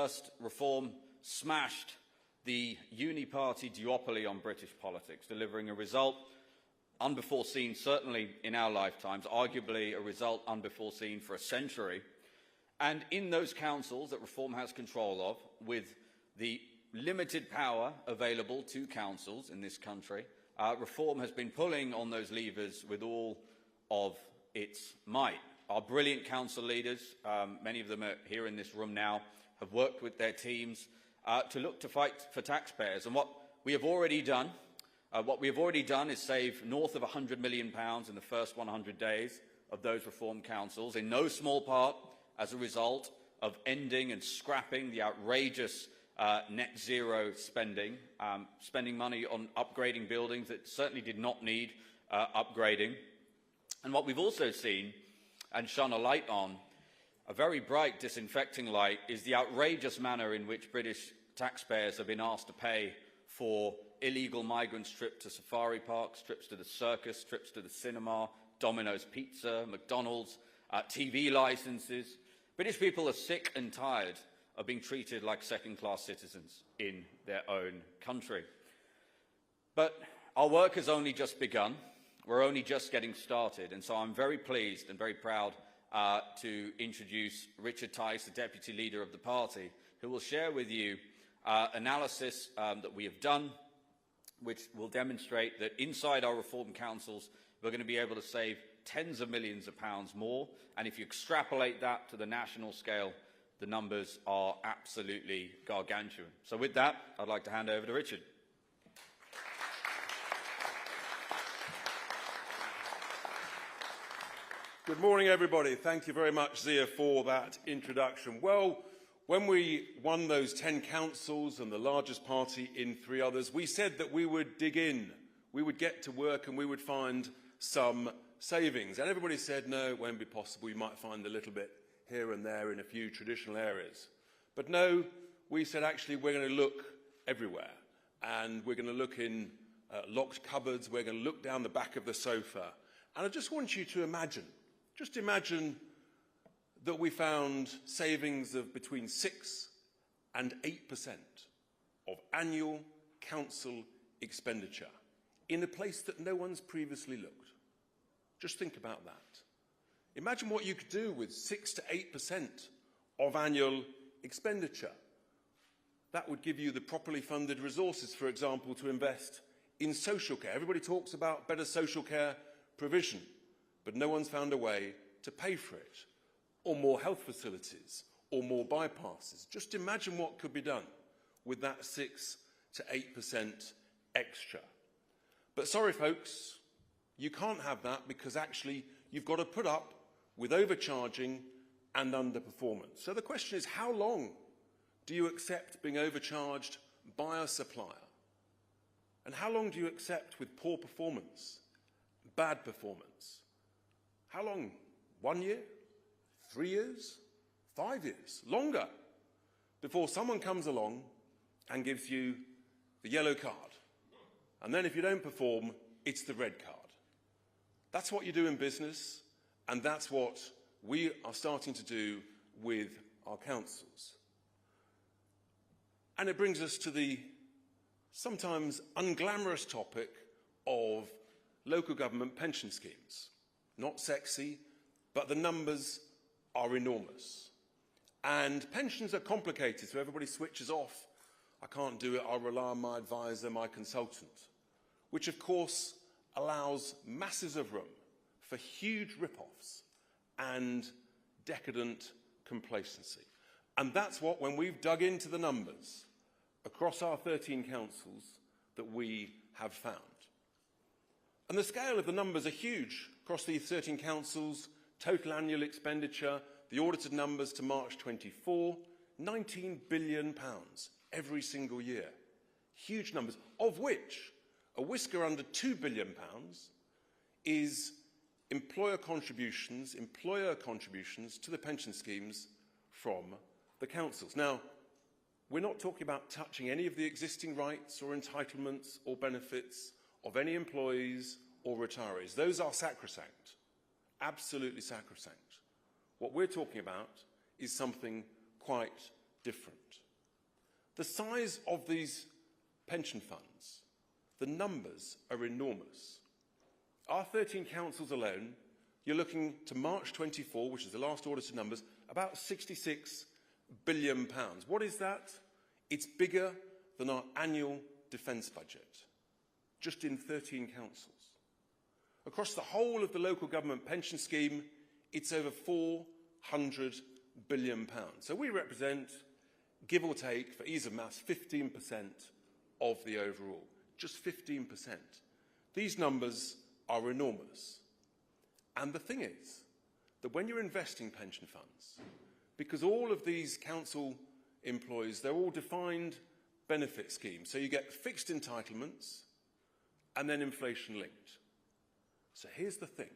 First, reform smashed the uni-party duopoly on British politics, delivering a result unbeforeseen, certainly in our lifetimes, arguably a result unbeforeseen for a century. And in those councils that reform has control of, with the limited power available to councils in this country, reform has been pulling on those levers with all of its might. Our brilliant council leaders, many of them are here in this room now, have worked with their teams to look to fight for taxpayers. And what we have already done is save north of £100 million in the first 100 days of those reform councils, in no small part as a result of ending and scrapping the outrageous net zero spending, spending money on upgrading buildings that certainly did not need upgrading. And what we've also seen and shone a light on, a very bright disinfecting light, is the outrageous manner in which British taxpayers have been asked to pay for illegal migrants' trips to safari parks, trips to the circus, trips to the cinema, Domino's Pizza, McDonald's, TV licenses. British people are sick and tired of being treated like second-class citizens in their own country. But our work has only just begun. We're only just getting started, and so I'm very pleased and very proud to introduce Richard Tice, the Deputy Leader of the party, who will share with you analysis that we have done, which will demonstrate that inside our reform councils we're going to be able to save tens of millions of pounds more, and if you extrapolate that to the national scale, the numbers are absolutely gargantuan. So with that, I'd like to hand over to Richard. Good morning, everybody. Thank you very much, Zia, for that introduction. Well, when we won those 10 councils and the largest party in 3 others, we said that we would dig in, we would get to work and we would find some savings. And everybody said, no, it won't be possible. You might find a little bit here and there in a few traditional areas. But no, we said, actually, we're going to look everywhere. And we're going to look in locked cupboards. We're going to look down the back of the sofa. And I just want you to imagine, just imagine that we found savings of between 6 and 8% of annual council expenditure in a place that no one's previously looked. Just think about that. Imagine what you could do with 6 to 8% of annual expenditure. That would give you the properly funded resources, for example, to invest in social care. Everybody talks about better social care provision, but no one's found a way to pay for it, or more health facilities, or more bypasses. Just imagine what could be done with that 6 to 8% extra. But sorry, folks, you can't have that because actually you've got to put up with overcharging and underperformance. So the question is, how long do you accept being overcharged by a supplier? And how long do you accept with poor performance, bad performance? How long? 1 year? 3 years? 5 years? Longer? Before someone comes along and gives you the yellow card. And then if you don't perform, it's the red card. That's what you do in business, and that's what we are starting to do with our councils. And it brings us to the sometimes unglamorous topic of local government pension schemes. Not sexy, but the numbers are enormous. And pensions are complicated, so everybody switches off. I can't do it, I'll rely on my advisor, my consultant. Which, of course, allows masses of room for huge rip-offs and decadent complacency. And that's what, when we've dug into the numbers across our 13 councils, that we have found. And the scale of the numbers are huge across these 13 councils. Total annual expenditure, the audited numbers to March 24, £19 billion every single year. Huge numbers, of which a whisker under £2 billion is employer contributions to the pension schemes from the councils. Now, we're not talking about touching any of the existing rights or entitlements or benefits of any employees or retirees. Those are sacrosanct, absolutely sacrosanct. What we're talking about is something quite different. The size of these pension funds, the numbers are enormous. Our 13 councils alone, you're looking to March 24, which is the last audited numbers, about £66 billion. What is that? It's bigger than our annual defence budget, just in 13 councils. Across the whole of the local government pension scheme, it's over £400 billion. So we represent, give or take, for ease of maths, 15% of the overall. Just 15%. These numbers are enormous. And the thing is that when you're investing pension funds, because all of these council employees, they're all defined benefit schemes. So you get fixed entitlements and then inflation linked. So here's the thing.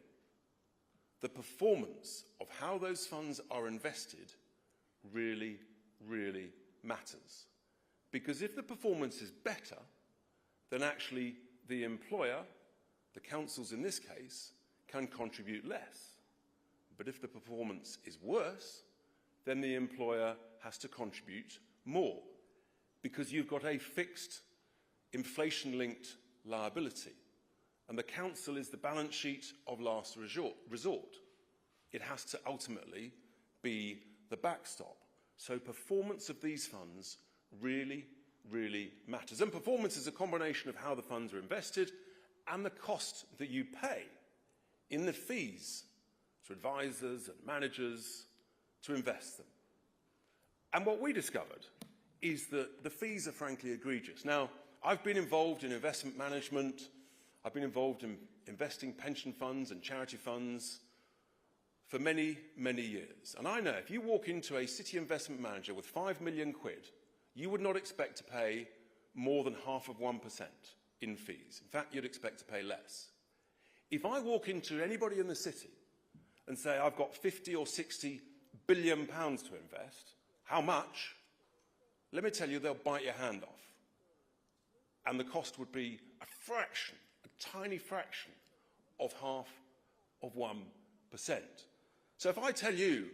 The performance of how those funds are invested really, really matters. Because if the performance is better, then actually the employer, the councils in this case, can contribute less. But if the performance is worse, then the employer has to contribute more, because you've got a fixed inflation-linked liability. And the council is the balance sheet of last resort. It has to ultimately be the backstop. So performance of these funds really, really matters. And performance is a combination of how the funds are invested and the cost that you pay in the fees to advisors and managers to invest them. And what we discovered is that the fees are frankly egregious. Now, I've been involved in investment management. I've been involved in investing pension funds and charity funds for many, many years. And I know if you walk into a city investment manager with £5 million, you would not expect to pay more than 0.5% in fees. In fact, you'd expect to pay less. If I walk into anybody in the city and say, I've got 50 or 60 billion pounds to invest, how much? Let me tell you, they'll bite your hand off. And the cost would be a fraction, a tiny fraction of 0.5%. So if I tell you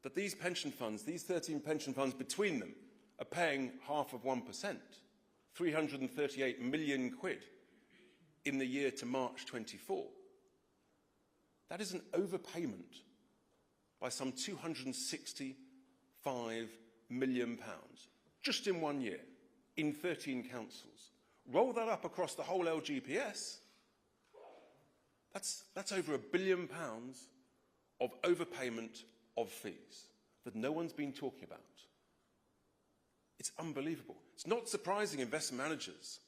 that these pension funds, these 13 pension funds between them, are paying 0.5%, 338 million quid in the year to March 24, that is an overpayment by some 265 million pounds, just in 1 year, in 13 councils. Roll that up across the whole LGPS, that's over £1 billion of overpayment of fees that no one's been talking about. It's unbelievable. It's not surprising investment managers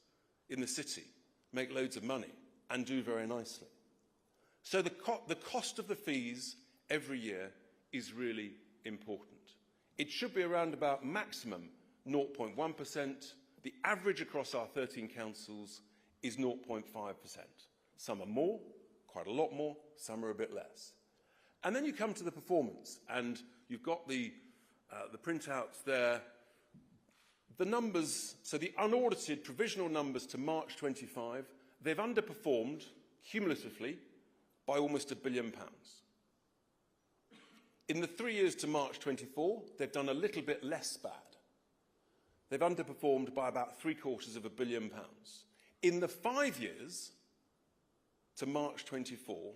in the city make loads of money and do very nicely. So the cost of the fees every year is really important. It should be around about maximum 0.1%. The average across our 13 councils is 0.5%. Some are more, quite a lot more, some are a bit less. And then you come to the performance, and you've got the printouts there. The numbers, so the unaudited provisional numbers to March 25, they've underperformed cumulatively by almost £1 billion. In the 3 years to March 24, they've done a little bit less bad. They've underperformed by about £750 million. In the 5 years to March 24,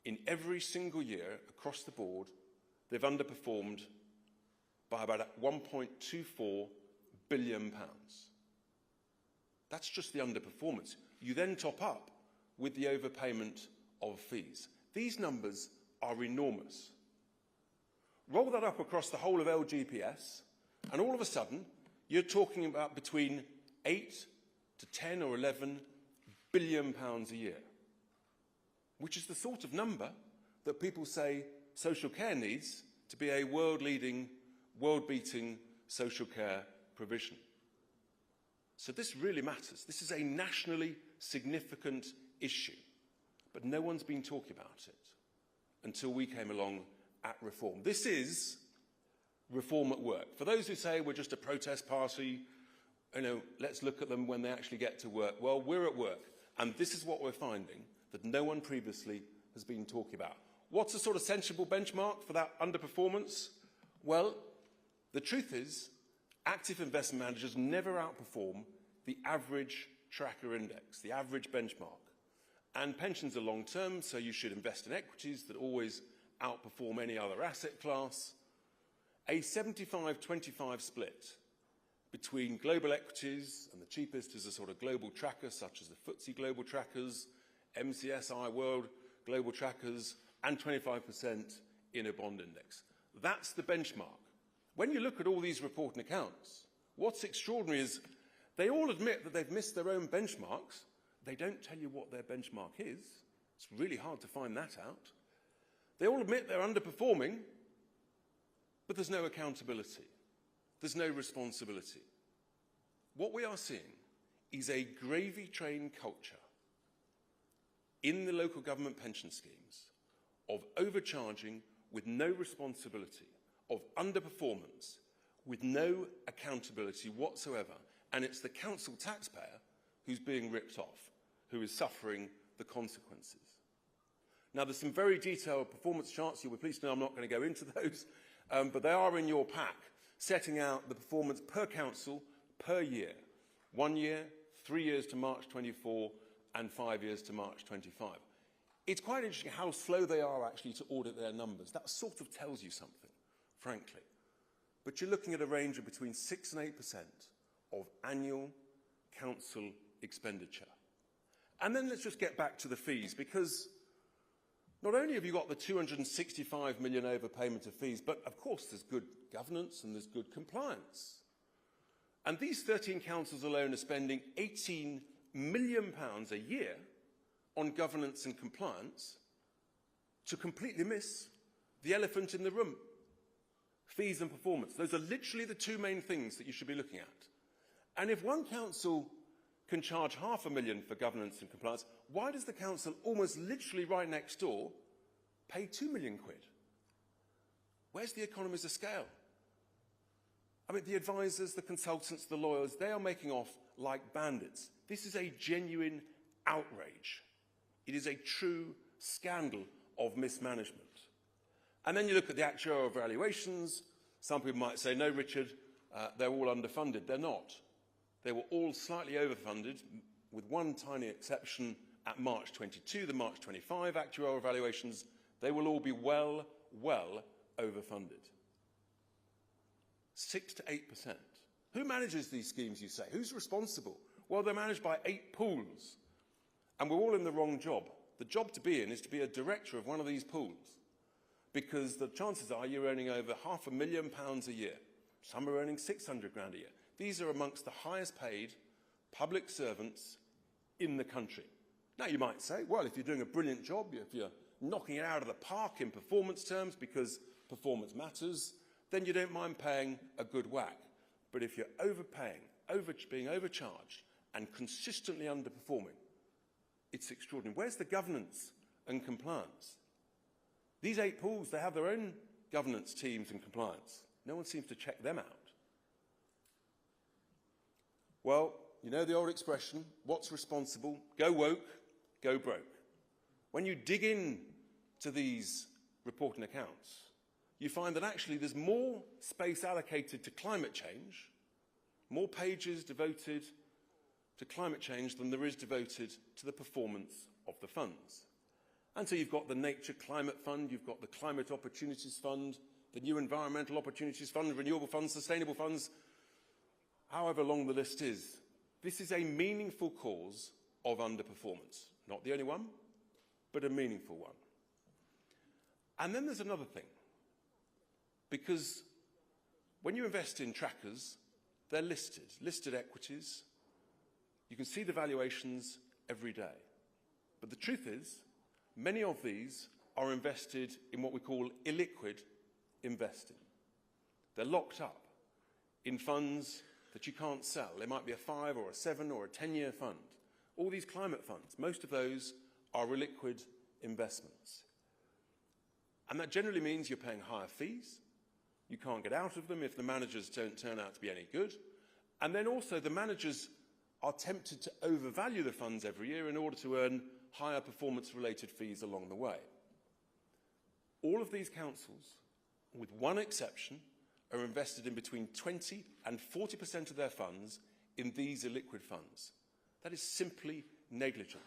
in every single year across the board, they've underperformed by about £1.24 billion. That's just the underperformance. You then top up with the overpayment of fees. These numbers are enormous. Roll that up across the whole of LGPS, and all of a sudden, you're talking about between 8 to 10 or 11 billion pounds a year, which is the sort of number that people say social care needs to be a world-leading, world-beating social care provision. So this really matters. This is a nationally significant issue, but no one's been talking about it until we came along at Reform. This is Reform at work. For those who say we're just a protest party, let's look at them when they actually get to work. Well, we're at work, and this is what we're finding that no one previously has been talking about. What's a sort of sensible benchmark for that underperformance? Well, the truth is, active investment managers never outperform the average tracker index, the average benchmark. And pensions are long-term, so you should invest in equities that always outperform any other asset class. A 75-25 split between global equities, and the cheapest is a sort of global tracker, such as the FTSE Global Trackers, MCSI World Global Trackers, and 25% in a bond index. That's the benchmark. When you look at all these reporting accounts, what's extraordinary is they all admit that they've missed their own benchmarks. They don't tell you what their benchmark is. It's really hard to find that out. They all admit they're underperforming, but there's no accountability. There's no responsibility. What we are seeing is a gravy train culture in the local government pension schemes of overcharging with no responsibility, of underperformance with no accountability whatsoever. And it's the council taxpayer who's being ripped off, who is suffering the consequences. Now, there's some very detailed performance charts. You'll be pleased to know I'm not going to go into those, but they are in your pack, setting out the performance per council per year. 1 year, 3 years to March 24, and 5 years to March 25. It's quite interesting how slow they are actually to audit their numbers. That sort of tells you something, frankly. But you're looking at a range of between 6 and 8% of annual council expenditure. And then let's just get back to the fees, because not only have you got the 265 million overpayment of fees, but of course there's good governance and there's good compliance. And these 13 councils alone are spending £18 million a year on governance and compliance to completely miss the elephant in the room. Fees and performance. Those are literally the two main things that you should be looking at. And if one council can charge £500,000 for governance and compliance, why does the council almost literally right next door pay £2 million? Where's the economies of scale? I mean, the advisors, the consultants, the lawyers, they are making off like bandits. This is a genuine outrage. It is a true scandal of mismanagement. And then you look at the actuarial valuations. Some people might say, no, Richard, they're all underfunded. They're not. They were all slightly overfunded, with one tiny exception at March 22, the March 25 actuarial valuations. They will all be well overfunded. 6 to 8%. Who manages these schemes, you say? Who's responsible? Well, they're managed by 8 pools. And we're all in the wrong job. The job to be in is to be a director of one of these pools, because the chances are you're earning over £500,000 a year. Some are earning 600 grand a year. These are amongst the highest paid public servants in the country. Now, you might say, well, if you're doing a brilliant job, if you're knocking it out of the park in performance terms because performance matters, then you don't mind paying a good whack. But if you're overpaying, being overcharged, and consistently underperforming, it's extraordinary. Where's the governance and compliance? These 8 pools, they have their own governance teams and compliance. No one seems to check them out. Well, you know the old expression, what's responsible? Go woke, go broke. When you dig in to these reporting accounts, you find that actually there's more space allocated to climate change, more pages devoted to climate change than there is devoted to the performance of the funds. And so you've got the Nature Climate Fund, you've got the Climate Opportunities Fund, the New Environmental Opportunities Fund, Renewable Funds, Sustainable Funds, however long the list is. This is a meaningful cause of underperformance. Not the only one, but a meaningful one. And then there's another thing. Because when you invest in trackers, they're listed equities. You can see the valuations every day. But the truth is, many of these are invested in what we call illiquid investing. They're locked up in funds that you can't sell. They might be a 5 or a 7 or a 10-year fund. All these climate funds, most of those are illiquid investments. And that generally means you're paying higher fees. You can't get out of them if the managers don't turn out to be any good. And then also the managers are tempted to overvalue the funds every year in order to earn higher performance-related fees along the way. All of these councils, with one exception, are invested in between 20 and 40% of their funds in these illiquid funds. That is simply negligent.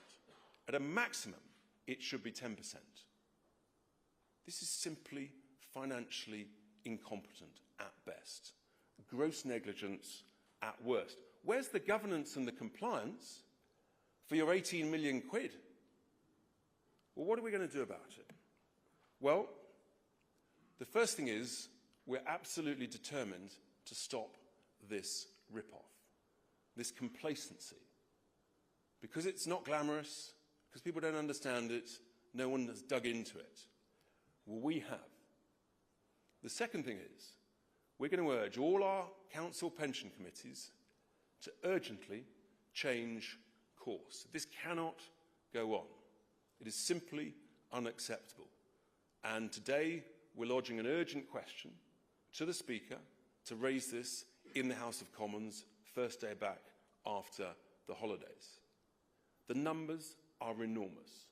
At a maximum, it should be 10%. This is simply financially incompetent at best. Gross negligence at worst. Where's the governance and the compliance for your 18 million quid? Well, what are we going to do about it? Well, the first thing is we're absolutely determined to stop this rip-off, this complacency. Because it's not glamorous, because people don't understand it, no one has dug into it. Well, we have. The second thing is we're going to urge all our council pension committees to urgently change course. This cannot go on. It is simply unacceptable. And today we're lodging an urgent question to the Speaker to raise this in the House of Commons first day back after the holidays. The numbers are enormous.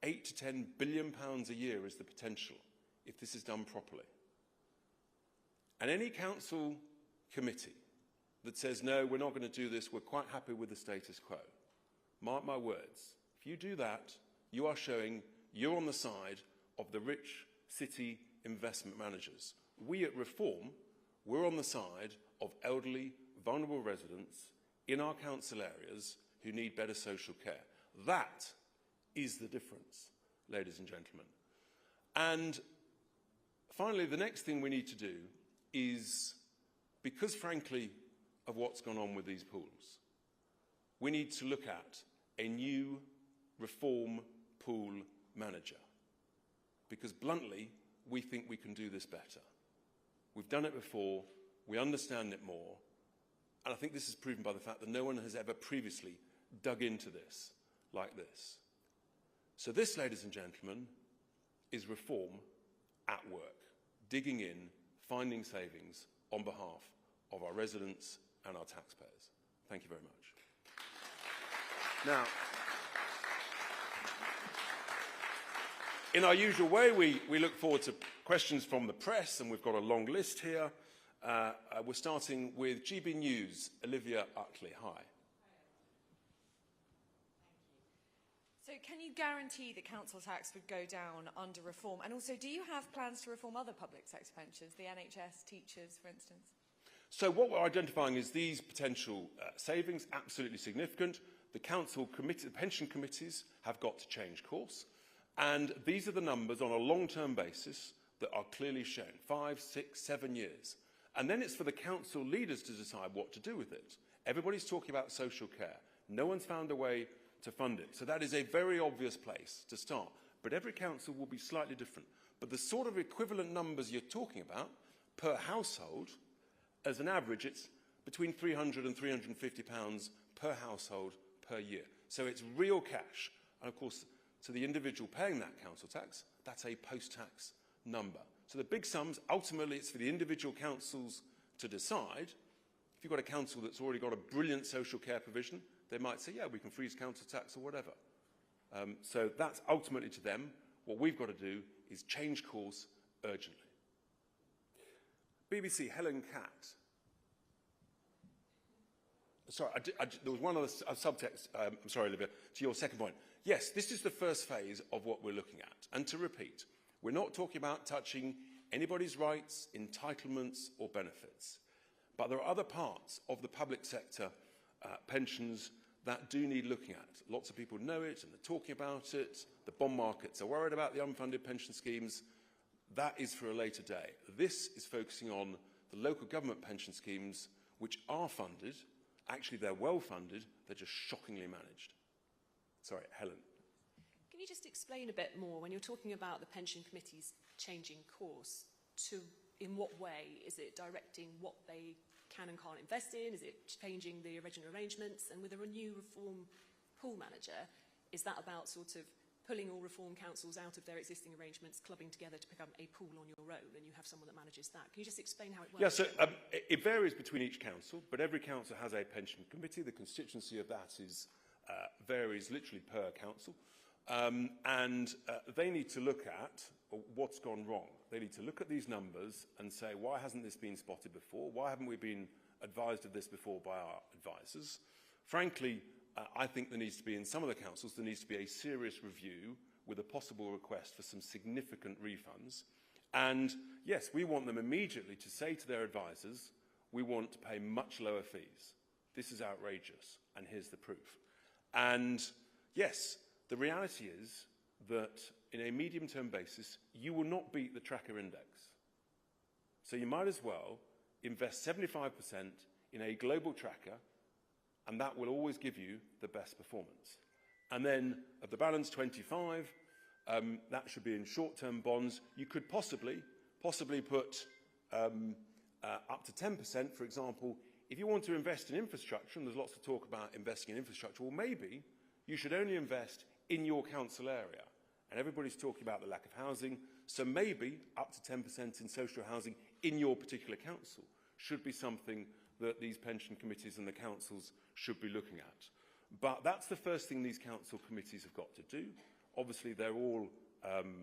£8 to £10 billion a year is the potential if this is done properly. And any council committee that says, no, we're not going to do this, we're quite happy with the status quo, mark my words, if you do that, you are showing you're on the side of the rich city investment managers. We at Reform, we're on the side of elderly, vulnerable residents in our council areas who need better social care. That is the difference, ladies and gentlemen. And finally, the next thing we need to do is, because frankly of what's gone on with these pools, we need to look at a new Reform pool manager. Because bluntly, we think we can do this better. We've done it before, we understand it more, and I think this is proven by the fact that no one has ever previously dug into this like this. So this, ladies and gentlemen, is Reform at work, digging in, finding savings on behalf of our residents and our taxpayers. Thank you very much. Now, in our usual way, we look forward to questions from the press, and we've got a long list here. We're starting with GB News, Olivia Uckley. Hi. So can you guarantee that council tax would go down under Reform? And also, do you have plans to reform other public sector pensions, the NHS, teachers, for instance? So what we're identifying is these potential savings, absolutely significant. The council committee, the pension committees have got to change course. And these are the numbers on a long-term basis that are clearly shown, 5, 6, 7 years. And then it's for the council leaders to decide what to do with it. Everybody's talking about social care. No one's found a way to fund it. So that is a very obvious place to start. But every council will be slightly different. But the sort of equivalent numbers you're talking about per household, as an average, it's between £300 and £350 per household per year. So it's real cash. And of course, to the individual paying that council tax, that's a post-tax number. So the big sums, ultimately it's for the individual councils to decide. If you've got a council that's already got a brilliant social care provision, they might say, yeah, we can freeze council tax or whatever. So that's ultimately to them. What we've got to do is change course urgently. BBC, Helen Catt. Sorry, there was one other subtext, I'm sorry, Olivia, to your second point. Yes, this is the first phase of what we're looking at. And to repeat, we're not talking about touching anybody's rights, entitlements or benefits. But there are other parts of the public sector pensions that do need looking at. Lots of people know it and they're talking about it. The bond markets are worried about the unfunded pension schemes. That is for a later day. This is focusing on the local government pension schemes, which are funded. Actually, they're well funded. They're just shockingly managed. Sorry, Helen. Can you just explain a bit more, when you're talking about the pension committees changing course, in what way? Is it directing what they can and can't invest in? Is it changing the original arrangements? And with a new Reform pool manager, is that about sort of pulling all Reform councils out of their existing arrangements, clubbing together to become a pool on your own, and you have someone that manages that? Can you just explain how it works? Yeah, so it varies between each council, but every council has a pension committee. The constituency of that is varies literally per council. They need to look at what's gone wrong. They need to look at these numbers and say, why hasn't this been spotted before? Why haven't we been advised of this before by our advisors? Frankly, I think there needs to be, in some of the councils, there needs to be a serious review with a possible request for some significant refunds. And yes, we want them immediately to say to their advisors, we want to pay much lower fees. This is outrageous, and here's the proof. And yes, the reality is that in a medium-term basis, you will not beat the tracker index. So you might as well invest 75% in a global tracker, and that will always give you the best performance. And then of the balance 25, that should be in short-term bonds. You could possibly put up to 10%, for example. If you want to invest in infrastructure, and there's lots of talk about investing in infrastructure, well, maybe you should only invest in your council area. And everybody's talking about the lack of housing, so maybe up to 10% in social housing in your particular council should be something that these pension committees and the councils should be looking at. But that's the first thing these council committees have got to do. Obviously, they're all,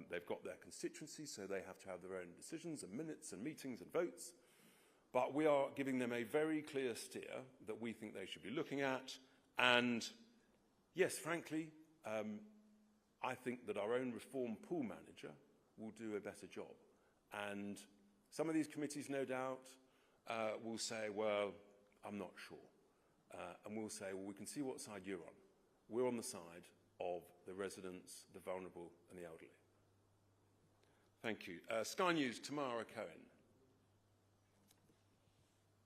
they've got their constituencies, so they have to have their own decisions and minutes and meetings and votes. But we are giving them a very clear steer that we think they should be looking at. And yes, frankly, I think that our own reform pool manager will do a better job. And some of these committees, no doubt, will say, well, I'm not sure. And we'll say, well, we can see what side you're on. We're on the side of the residents, the vulnerable and the elderly. Thank you. Sky News, Tamara Cohen.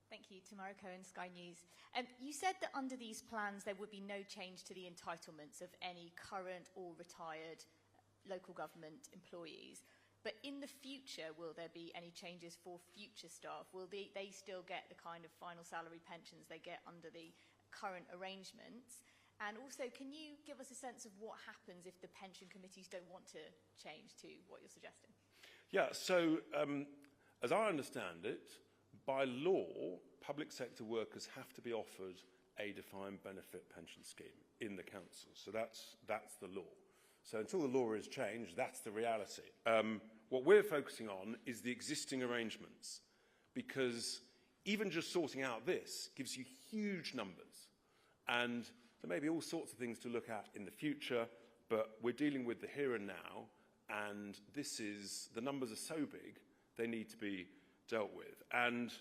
Thank you, Tamara Cohen, Sky News. You said that under these plans there would be no change to the entitlements of any current or retired local government employees. But in the future, will there be any changes for future staff? Will they still get the kind of final salary pensions they get under the current arrangements? And also, can you give us a sense of what happens if the pension committees don't want to change to what you're suggesting? Yeah, so as I understand it, by law, public sector workers have to be offered a defined benefit pension scheme in the council. So that's the law. So until the law is changed, that's the reality. What we're focusing on is the existing arrangements, because even just sorting out this gives you huge numbers. And there may be all sorts of things to look at in the future, but we're dealing with the here and now, and the numbers are so big, they need to be dealt with. And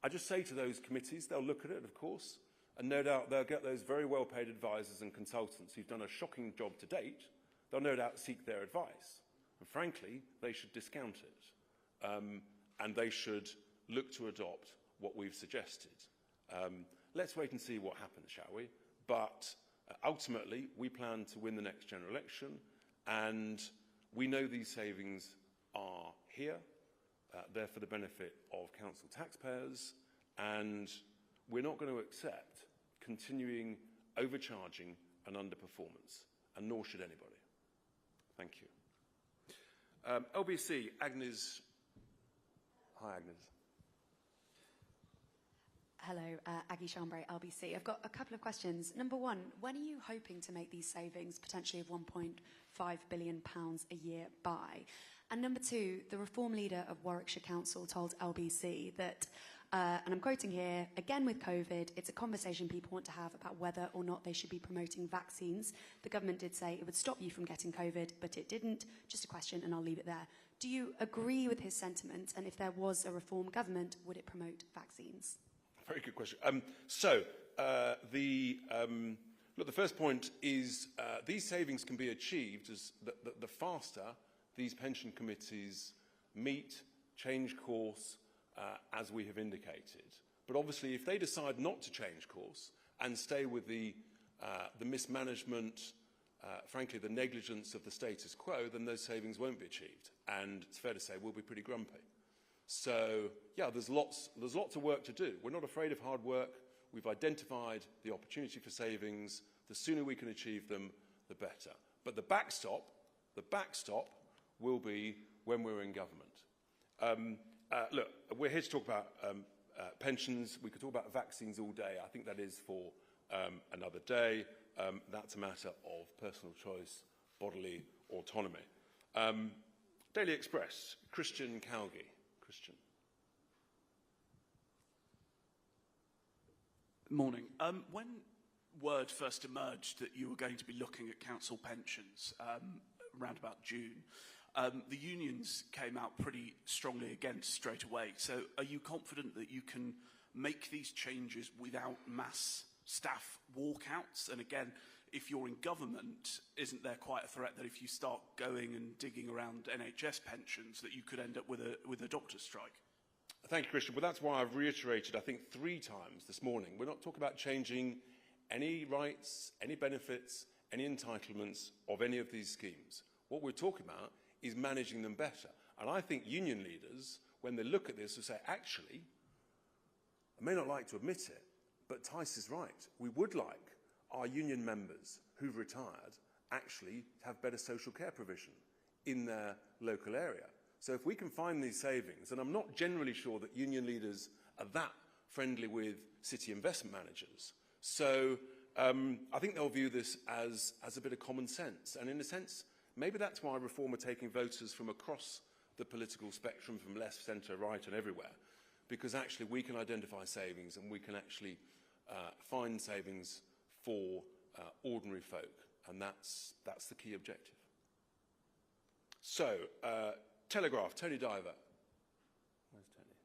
I just say to those committees, they'll look at it, of course, and no doubt they'll get those very well-paid advisors and consultants who've done a shocking job to date. They'll no doubt seek their advice. And frankly, they should discount it. And they should look to adopt what we've suggested. Let's wait and see what happens, shall we? But ultimately, we plan to win the next general election, and we know these savings are here. They're for the benefit of council taxpayers, and we're not going to accept continuing overcharging and underperformance, and nor should anybody. Thank you. LBC, Agnes. Hi, Agnes. Hello, Aggie Chambray, LBC. I've got a couple of questions. Number one, when are you hoping to make these savings, potentially of £1.5 billion a year by? And number two, the reform leader of Warwickshire Council told LBC that, and I'm quoting here, again with COVID, it's a conversation people want to have about whether or not they should be promoting vaccines. The government did say it would stop you from getting COVID, but it didn't. Just a question, and I'll leave it there. Do you agree with his sentiment? And if there was a reform government, would it promote vaccines? Very good question. Look, the first point is these savings can be achieved as the faster these pension committees meet, change course, as we have indicated. But obviously, if they decide not to change course and stay with the mismanagement, frankly, the negligence of the status quo, then those savings won't be achieved. And it's fair to say we'll be pretty grumpy. So, yeah, there's lots of work to do. We're not afraid of hard work. We've identified the opportunity for savings. The sooner we can achieve them, the better. But the backstop will be when we're in government. Look, we're here to talk about pensions. We could talk about vaccines all day. I think that is for another day. That's a matter of personal choice bodily autonomy. Daily Express, Christian Calgie. Christian. Morning. When word first emerged that you were going to be looking at council pensions around about June, the unions came out pretty strongly against straight away. So are you confident that you can make these changes without mass staff walkouts? And again, if you're in government, isn't there quite a threat that if you start going and digging around NHS pensions that you could end up with a doctor's strike? Thank you, Christian. Well, that's why I've reiterated, I think, 3 times this morning. We're not talking about changing any rights, any benefits, any entitlements of any of these schemes. What we're talking about is managing them better. And I think union leaders, when they look at this, will say, actually, I may not like to admit it, but Tice is right. We would like our union members who've retired actually to have better social care provision in their local area. So if we can find these savings, and I'm not generally sure that union leaders are that friendly with city investment managers, so I think they'll view this as a bit of common sense. And in a sense, maybe that's why Reform are taking voters from across the political spectrum, from left, centre, right and everywhere, because actually we can identify savings and we can actually find savings for ordinary folk, and that's the key objective. So, Telegraph, Tony Diver. Where's Tony?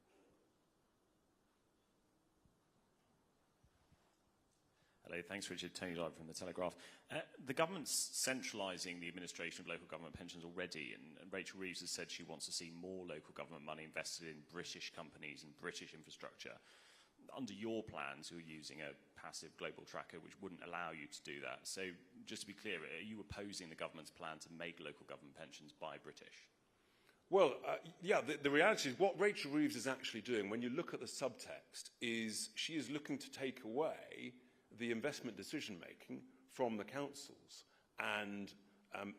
Hello, thanks Richard. Tony Diver from the Telegraph. The government's centralising the administration of local government pensions already, and Rachel Reeves has said she wants to see more local government money invested in British companies and British infrastructure. Under your plans, you're using a passive global tracker which wouldn't allow you to do that. So just to be clear, are you opposing the government's plan to make local government pensions buy British? Well, yeah, the reality is what Rachel Reeves is actually doing, when you look at the subtext, is she is looking to take away the investment decision-making from the councils. And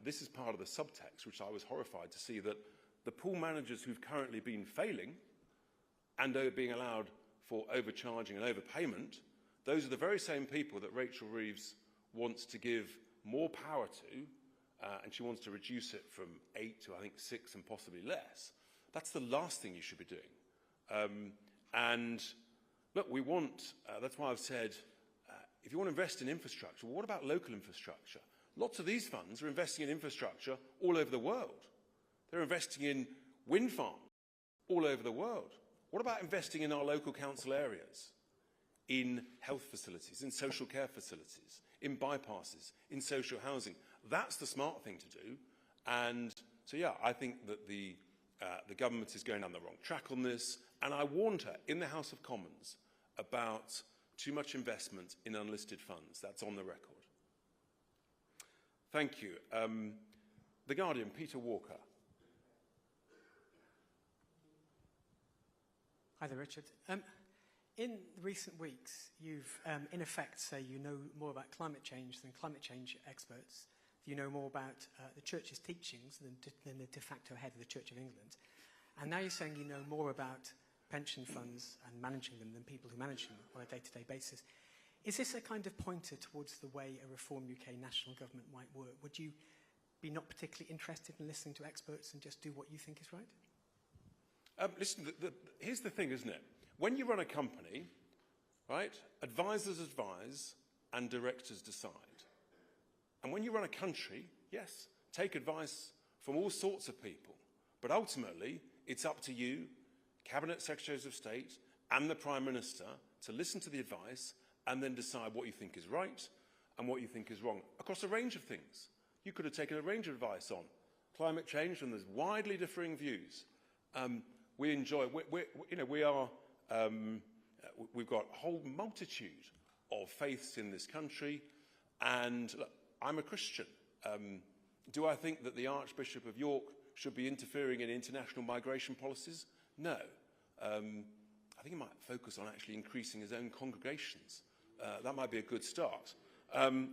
this is part of the subtext, which I was horrified to see, that the pool managers who've currently been failing and are being allowed for overcharging and overpayment, those are the very same people that Rachel Reeves wants to give more power to, and she wants to reduce it from 8 to, I think, 6 and possibly less. That's the last thing you should be doing. And look, we want, that's why I've said, if you want to invest in infrastructure, well, what about local infrastructure? Lots of these funds are investing in infrastructure all over the world. They're investing in wind farms all over the world. What about investing in our local council areas, in health facilities, in social care facilities, in bypasses, in social housing? That's the smart thing to do. And so, yeah, I think that the government is going down the wrong track on this. And I warned her in the House of Commons about too much investment in unlisted funds. That's on the record. Thank you. The Guardian, Peter Walker. Hi there, Richard. In recent weeks, you've, in effect, say you know more about climate change than climate change experts. You know more about the Church's teachings than the de facto head of the Church of England. And now you're saying you know more about pension funds and managing them than people who manage them on a day-to-day basis. Is this a kind of pointer towards the way a Reform UK national government might work? Would you be not particularly interested in listening to experts and just do what you think is right? Listen, here's the thing, isn't it? When you run a company, right, advisors advise and directors decide. And when you run a country, yes, take advice from all sorts of people. But ultimately, it's up to you, Cabinet Secretaries of State and the Prime Minister, to listen to the advice and then decide what you think is right and what you think is wrong, across a range of things. You could have taken a range of advice on climate change, and there's widely differing views. We've got a whole multitude of faiths in this country, and look, I'm a Christian. Do I think that the Archbishop of York should be interfering in international migration policies? No. I think he might focus on actually increasing his own congregations. That might be a good start.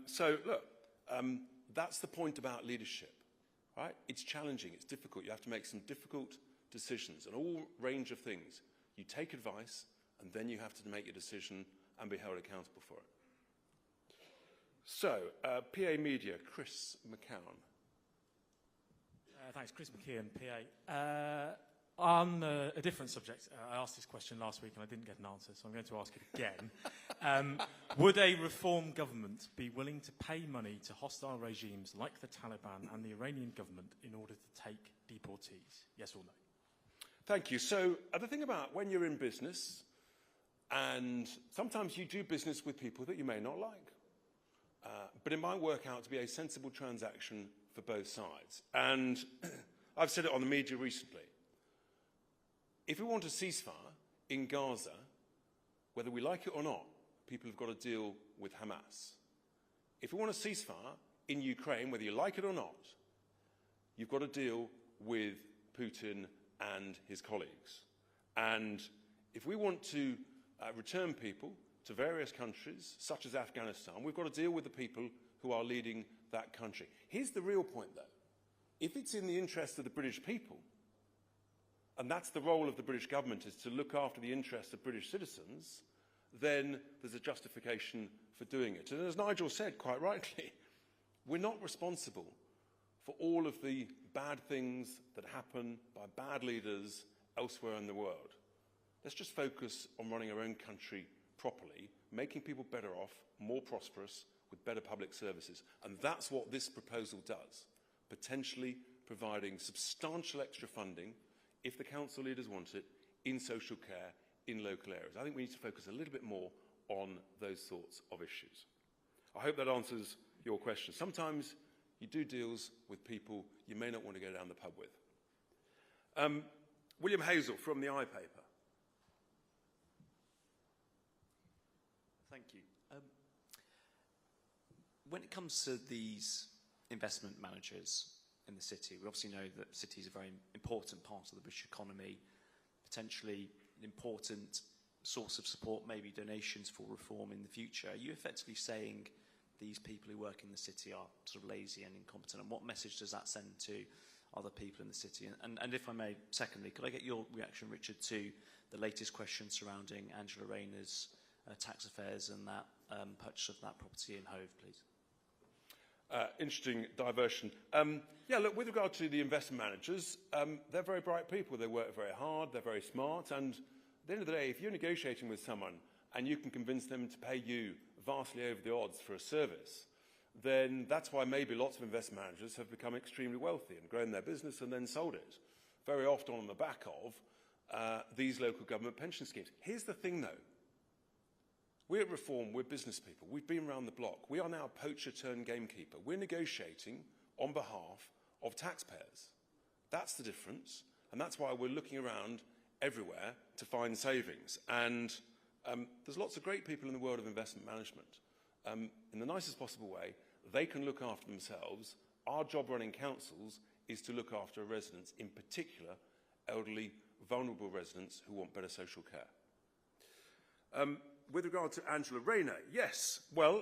So, look, that's the point about leadership, right? It's challenging, it's difficult. You have to make some difficult decisions on all range of things. You take advice, and then you have to make your decision and be held accountable for it. So, PA Media, Chris McCowan. Thanks, Chris McKeon, PA. On a different subject, I asked this question last week and I didn't get an answer, so I'm going to ask it again. Would a reform government be willing to pay money to hostile regimes like the Taliban and the Iranian government in order to take deportees? Yes or no? Thank you. So the thing about when you're in business, and sometimes you do business with people that you may not like, but it might work out to be a sensible transaction for both sides. And I've said it on the media recently. If we want a ceasefire in Gaza, whether we like it or not, people have got to deal with Hamas. If we want a ceasefire in Ukraine, whether you like it or not, you've got to deal with Putin and his colleagues. And if we want to return people to various countries, such as Afghanistan, we've got to deal with the people who are leading that country. Here's the real point, though. If it's in the interest of the British people, and that's the role of the British government, is to look after the interests of British citizens, then there's a justification for doing it. And as Nigel said, quite rightly, we're not responsible for all of the bad things that happen by bad leaders elsewhere in the world. Let's just focus on running our own country properly, making people better off, more prosperous, with better public services. And that's what this proposal does, potentially providing substantial extra funding, if the council leaders want it, in social care, in local areas. I think we need to focus a little bit more on those sorts of issues. I hope that answers your question. Sometimes you do deals with people you may not want to go down the pub with. William Hazel from the iPaper. Thank you. When it comes to these investment managers in the city, we obviously know that cities are a very important part of the British economy, potentially an important source of support, maybe donations for reform in the future. Are you effectively saying these people who work in the city are sort of lazy and incompetent? And what message does that send to other people in the city? And if I may, secondly, could I get your reaction, Richard, to the latest question surrounding Angela Rayner's tax affairs and that purchase of that property in Hove, please? Interesting diversion. Yeah, look, with regard to the investment managers, they're very bright people. They work very hard, they're very smart, and at the end of the day, if you're negotiating with someone and you can convince them to pay you vastly over the odds for a service, then that's why maybe lots of investment managers have become extremely wealthy and grown their business and then sold it, very often on the back of these local government pension schemes. Here's the thing, though. We're at Reform, we're business people. We've been around the block. We are now poacher turned gamekeeper. We're negotiating on behalf of taxpayers. That's the difference, and that's why we're looking around everywhere to find savings. And there's lots of great people in the world of investment management. In the nicest possible way, they can look after themselves. Our job running councils is to look after residents, in particular elderly, vulnerable residents who want better social care. With regard to Angela Rayner, yes, well,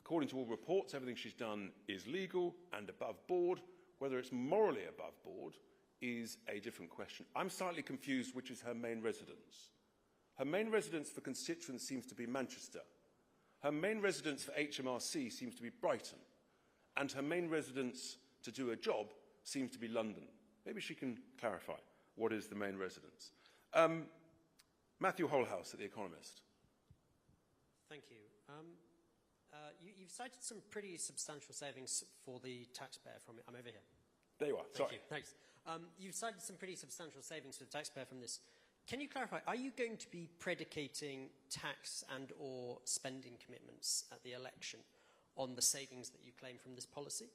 according to all reports, everything she's done is legal and above board. Whether it's morally above board is a different question. I'm slightly confused which is her main residence. Her main residence for constituents seems to be Manchester. Her main residence for HMRC seems to be Brighton. And her main residence to do a job seems to be London. Maybe she can clarify what is the main residence. Matthew Holhouse at The Economist. Thank you. You've cited some pretty substantial savings for the taxpayer from it. I'm over here. There you are. Thank you. Thanks. You've cited some pretty substantial savings for the taxpayer from this. Can you clarify, are you going to be predicating tax and or spending commitments at the election on the savings that you claim from this policy?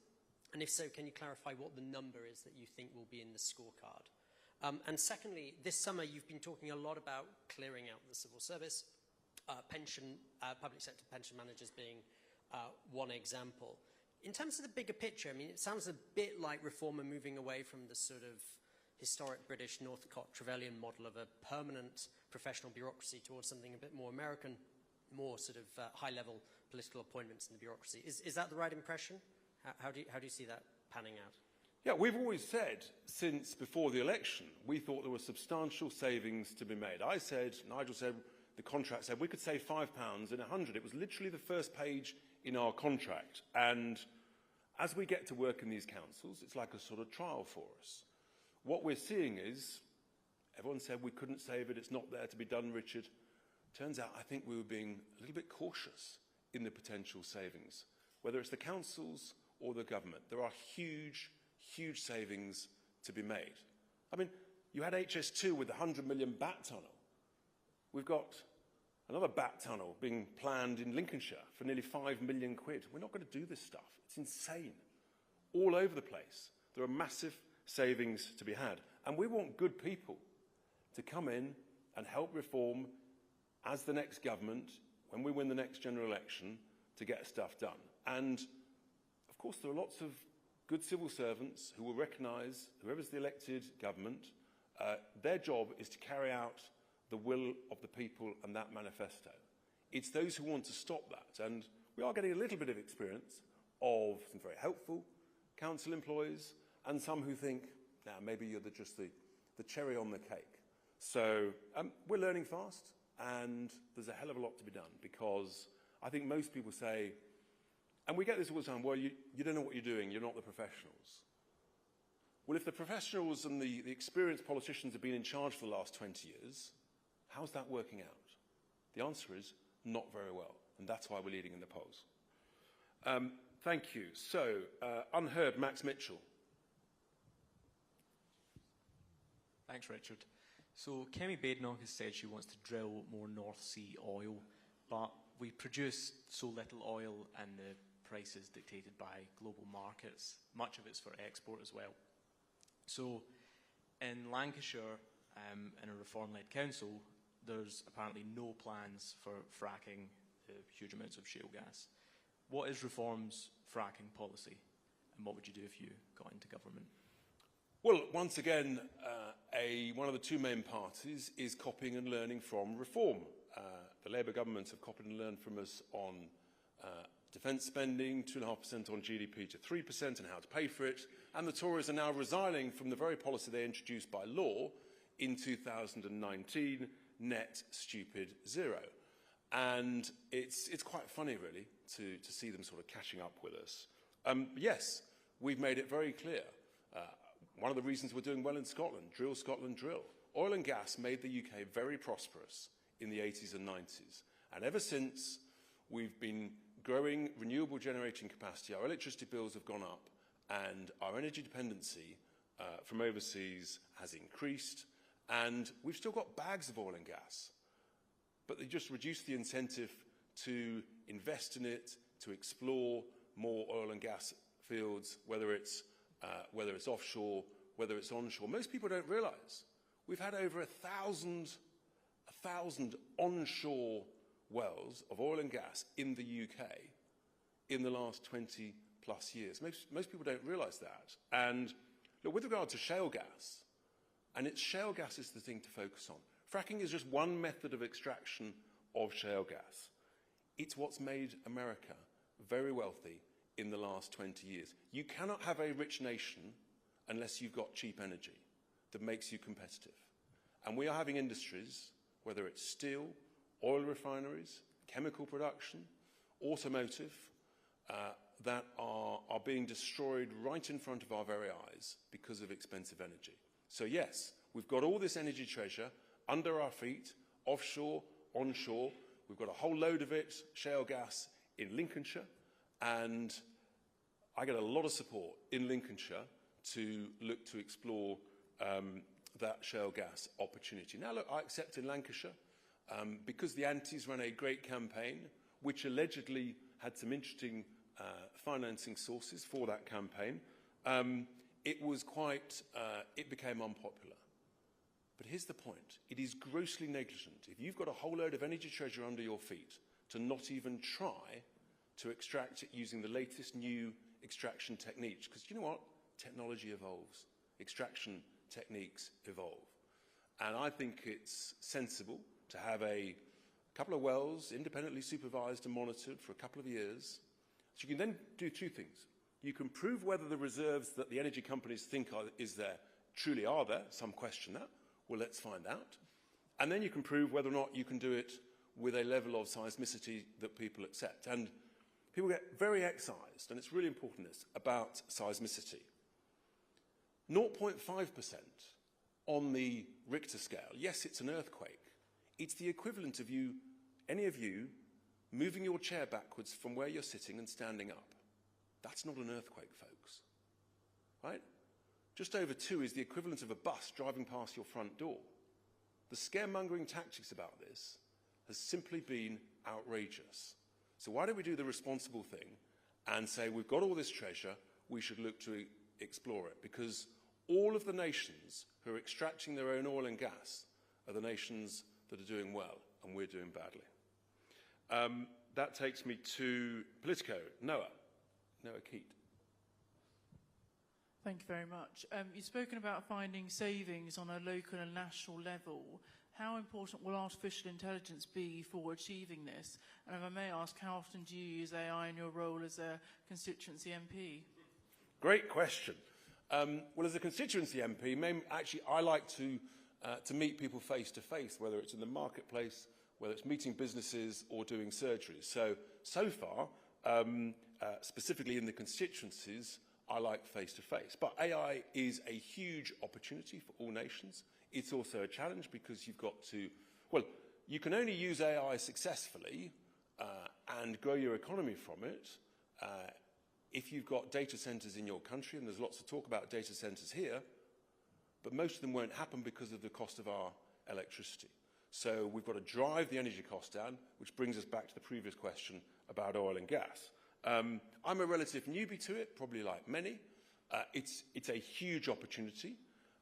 And if so, can you clarify what the number is that you think will be in the scorecard? And secondly, this summer you've been talking a lot about clearing out the civil service, public sector pension managers being one example. In terms of the bigger picture, I mean, it sounds a bit like Reform are moving away from the sort of historic British Northcote-Trevelyan model of a permanent professional bureaucracy towards something a bit more American, more sort of high-level political appointments in the bureaucracy. Is that the right impression? How do you see that panning out? Yeah, we've always said, since before the election, we thought there were substantial savings to be made. I said, Nigel said, the contract said we could save £5 in 100. It was literally the first page in our contract. And As we get to work in these councils, it's like a sort of trial for us. What we're seeing is, everyone said we couldn't save it, it's not there to be done, Richard. Turns out I think we were being a little bit cautious in the potential savings. Whether it's the councils or the government, there are huge, huge savings to be made. I mean, you had HS2 with the 100 million bat tunnel. We've got another bat tunnel being planned in Lincolnshire for nearly 5 million quid. We're not going to do this stuff. It's insane. All over the place. There are massive savings to be had. And we want good people to come in and help reform as the next government, when we win the next general election, to get stuff done. And, of course, there are lots of good civil servants who will recognise, whoever's the elected government, their job is to carry out the will of the people and that manifesto. It's those who want to stop that. And we are getting a little bit of experience of some very helpful council employees and some who think, nah, maybe you're just the cherry on the cake. So we're learning fast, and there's a hell of a lot to be done, because I think most people say, and we get this all the time, well, you don't know what you're doing, you're not the professionals. Well, if the professionals and the experienced politicians have been in charge for the last 20 years, how's that working out? The answer is not very well, and that's why we're leading in the polls. Thank you. So, unheard, Max Mitchell. Thanks, Richard. So, Kemi Badenoch has said she wants to drill more North Sea oil, but we produce so little oil and the price is dictated by global markets. Much of it's for export as well. So, in Lancashire, in a reform-led council, there's apparently no plans for fracking huge amounts of shale gas. What is Reform's fracking policy, and what would you do if you got into government? Well, once again, one of the two main parties is copying and learning from Reform. The Labour government have copied and learned from us on defence spending, 2.5% on GDP to 3%, and how to pay for it. And the Tories are now resigning from the very policy they introduced by law in 2019, net stupid zero. And it's quite funny, really, to see them sort of catching up with us. Yes, we've made it very clear. One of the reasons we're doing well in Scotland, drill, Scotland, drill. Oil and gas made the UK very prosperous in the 80s and 90s. And ever since, we've been growing renewable generating capacity. Our electricity bills have gone up, and our energy dependency from overseas has increased. And we've still got bags of oil and gas. But they just reduced the incentive to invest in it, to explore more oil and gas fields, whether it's offshore, whether it's onshore. Most people don't realise we've had over 1,000 onshore wells of oil and gas in the UK in the last 20 plus years. Most people don't realise that. And look, with regard to shale gas, and shale gas is the thing to focus on. Fracking is just one method of extraction of shale gas. It's what's made America very wealthy in the last 20 years. You cannot have a rich nation unless you've got cheap energy that makes you competitive. And we are having industries, whether it's steel, oil refineries, chemical production, automotive, that are being destroyed right in front of our very eyes because of expensive energy. So yes, we've got all this energy treasure under our feet, offshore, onshore. We've got a whole load of it, shale gas, in Lincolnshire, and I get a lot of support in Lincolnshire to look to explore that shale gas opportunity. Now, look, I accept in Lancashire, because the Antis ran a great campaign, which allegedly had some interesting financing sources for that campaign, it became unpopular. But here's the point. It is grossly negligent. If you've got a whole load of energy treasure under your feet, to not even try to extract it using the latest new extraction techniques. Because you know what? Technology evolves. Extraction techniques evolve. And I think it's sensible to have a couple of wells independently supervised and monitored for a couple of years. So you can then do two things. You can prove whether the reserves that the energy companies think is there truly are there. Some question that. Well, let's find out. And then you can prove whether or not you can do it with a level of seismicity that people accept. And People get very excised, and it's really important this, about seismicity. 0.5% on the Richter scale, yes, it's an earthquake. It's the equivalent of you, any of you, moving your chair backwards from where you're sitting and standing up. That's not an earthquake, folks. Right? Just over 2 is the equivalent of a bus driving past your front door. The scaremongering tactics about this has simply been outrageous. So why don't we do the responsible thing and say we've got all this treasure, we should look to explore it? Because all of the nations who are extracting their own oil and gas are the nations that are doing well, and we're doing badly. That takes me to Politico. Noah Keat. Thank you very much. You've spoken about finding savings on a local and national level. How important will artificial intelligence be for achieving this? And if I may ask, how often do you use AI in your role as a constituency MP? Great question. Well, as a constituency MP, actually I like to meet people face to face, whether it's in the marketplace, whether it's meeting businesses or doing surgeries. So far, specifically in the constituencies, I like face to face. But AI is a huge opportunity for all nations. It's also a challenge because you've got to, well, you can only use AI successfully and grow your economy from it if you've got data centers in your country, and there's lots of talk about data centers here, but most of them won't happen because of the cost of our electricity. So we've got to drive the energy cost down, which brings us back to the previous question about oil and gas. I'm a relative newbie to it, probably like many. It's a huge opportunity,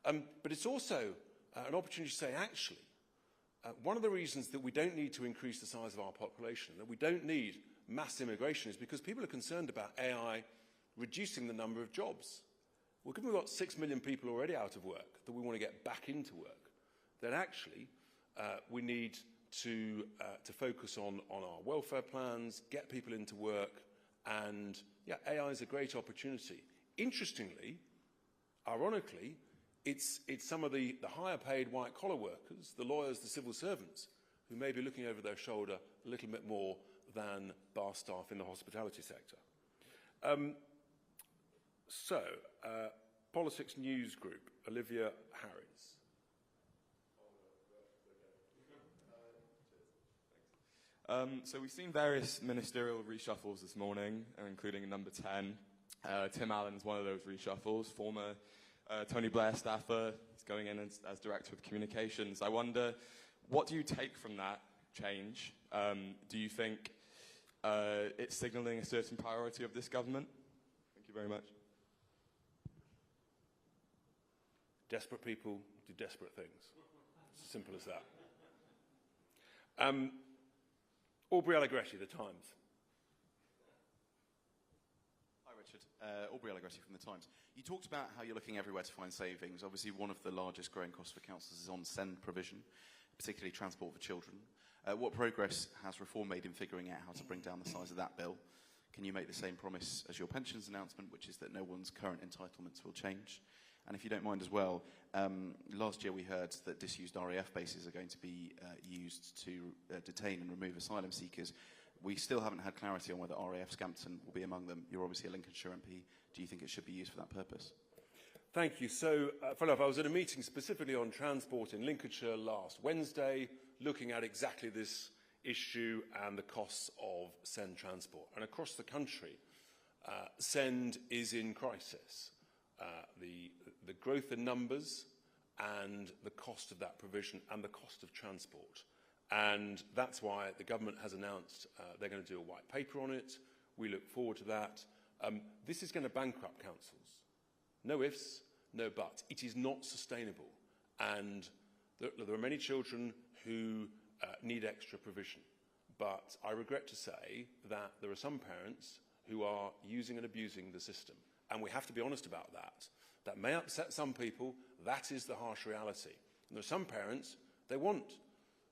but it's also an opportunity to say, actually, one of the reasons that we don't need to increase the size of our population, that we don't need mass immigration, is because people are concerned about AI reducing the number of jobs. Well, given we've got 6 million people already out of work that we want to get back into work, then actually we need to focus on our welfare plans, get people into work, and yeah, AI is a great opportunity. Interestingly, ironically, it's some of the higher paid white collar workers, the lawyers, the civil servants, who may be looking over their shoulder a little bit more than bar staff in the hospitality sector. Politics News Group, Olivia Harris. So we've seen various ministerial reshuffles this morning, including number 10. Tim Allen's one of those reshuffles. Former Tony Blair staffer is going in as Director of Communications. I wonder, what do you take from that change? Do you think it's signalling a certain priority of this government? Thank you very much. Desperate people do desperate things. It's as simple as that. Aubrey Allegretti, The Times. Hi, Richard. Aubrey Allegretti from The Times. You talked about how you're looking everywhere to find savings. Obviously, one of the largest growing costs for councils is on SEND provision, particularly transport for children. What progress has Reform made in figuring out how to bring down the size of that bill? Can you make the same promise as your pensions announcement, which is that no one's current entitlements will change? And if you don't mind as well, last year we heard that disused RAF bases are going to be used to detain and remove asylum seekers. We still haven't had clarity on whether RAF Scampton will be among them. You're obviously a Lincolnshire MP. Do you think it should be used for that purpose? Thank you. So, funnily enough, I was at a meeting specifically on transport in Lincolnshire last Wednesday, looking at exactly this issue and the costs of SEND transport. And across the country, SEND is in crisis. The growth in numbers and the cost of that provision and the cost of transport. And that's why the government has announced they're going to do a white paper on it. We look forward to that. This is going to bankrupt councils. No ifs, no buts. It is not sustainable. And there are many children who need extra provision. But I regret to say that there are some parents who are using and abusing the system. And we have to be honest about that. That may upset some people. That is the harsh reality. And there are some parents, they want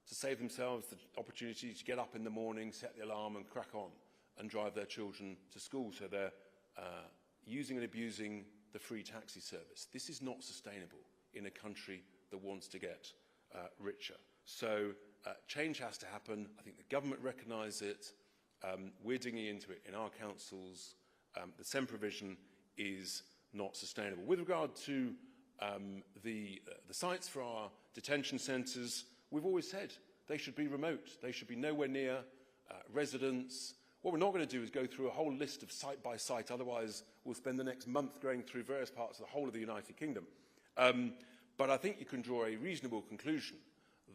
to save themselves the opportunity to get up in the morning, set the alarm and crack on and drive their children to school. So they're using and abusing the free taxi service. This is not sustainable in a country that wants to get richer. So change has to happen. I think the government recognises it. We're digging into it in our councils. The SEND provision is not sustainable. With regard to the sites for our detention centres, we've always said they should be remote. They should be nowhere near residents. What we're not going to do is go through a whole list of site by site, otherwise we'll spend the next month going through various parts of the whole of the United Kingdom. But I think you can draw a reasonable conclusion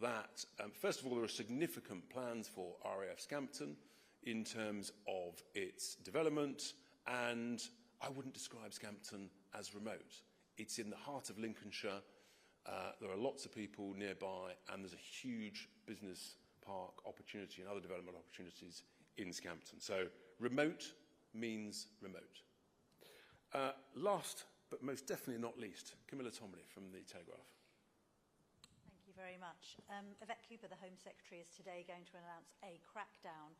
that, first of all, there are significant plans for RAF Scampton in terms of its development, and I wouldn't describe Scampton as remote. It's in the heart of Lincolnshire. There are lots of people nearby, and there's a huge business park opportunity and other development opportunities in Scampton. So remote means remote. Last, but most definitely not least, Camilla Tomley from The Telegraph. Thank you very much. Yvette Cooper, the Home Secretary, is today going to announce a crackdown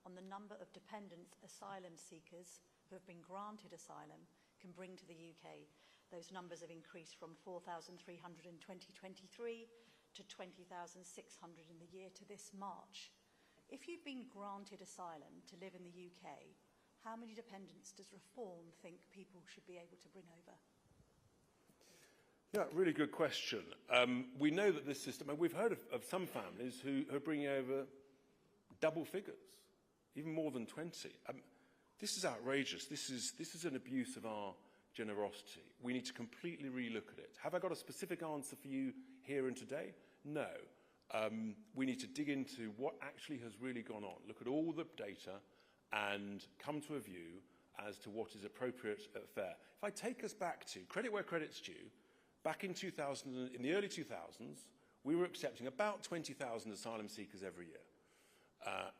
on the number of dependent asylum seekers who have been granted asylum can bring to the UK. Those numbers have increased from 4,300 in 2023 to 20,600 in the year to this March. If you've been granted asylum to live in the UK, how many dependents does Reform think people should be able to bring over? Yeah, really good question. We know that this system, and we've heard of some families who are bringing over double figures, even more than 20. This is outrageous. This is an abuse of our generosity. We need to completely relook at it. Have I got a specific answer for you here and today? No. We need to dig into what actually has really gone on, look at all the data and come to a view as to what is appropriate and fair. If I take us back to credit where credit's due, back in the early 2000s, we were accepting about 20,000 asylum seekers every year.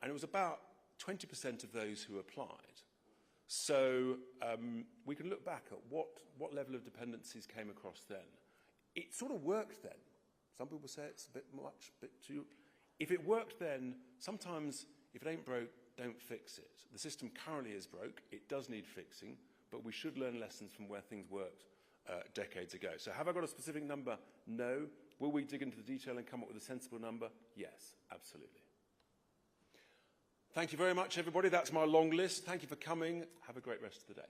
And it was about 20% of those who applied. So we can look back at what level of dependencies came across then. It sort of worked then. Some people say it's a bit much, a bit too. If it worked then, sometimes if it ain't broke, don't fix it. The system currently is broke. It does need fixing, but we should learn lessons from where things worked decades ago. So have I got a specific number? No. Will we dig into the detail and come up with a sensible number? Yes, absolutely. Thank you very much, everybody. That's my long list. Thank you for coming. Have a great rest of the day.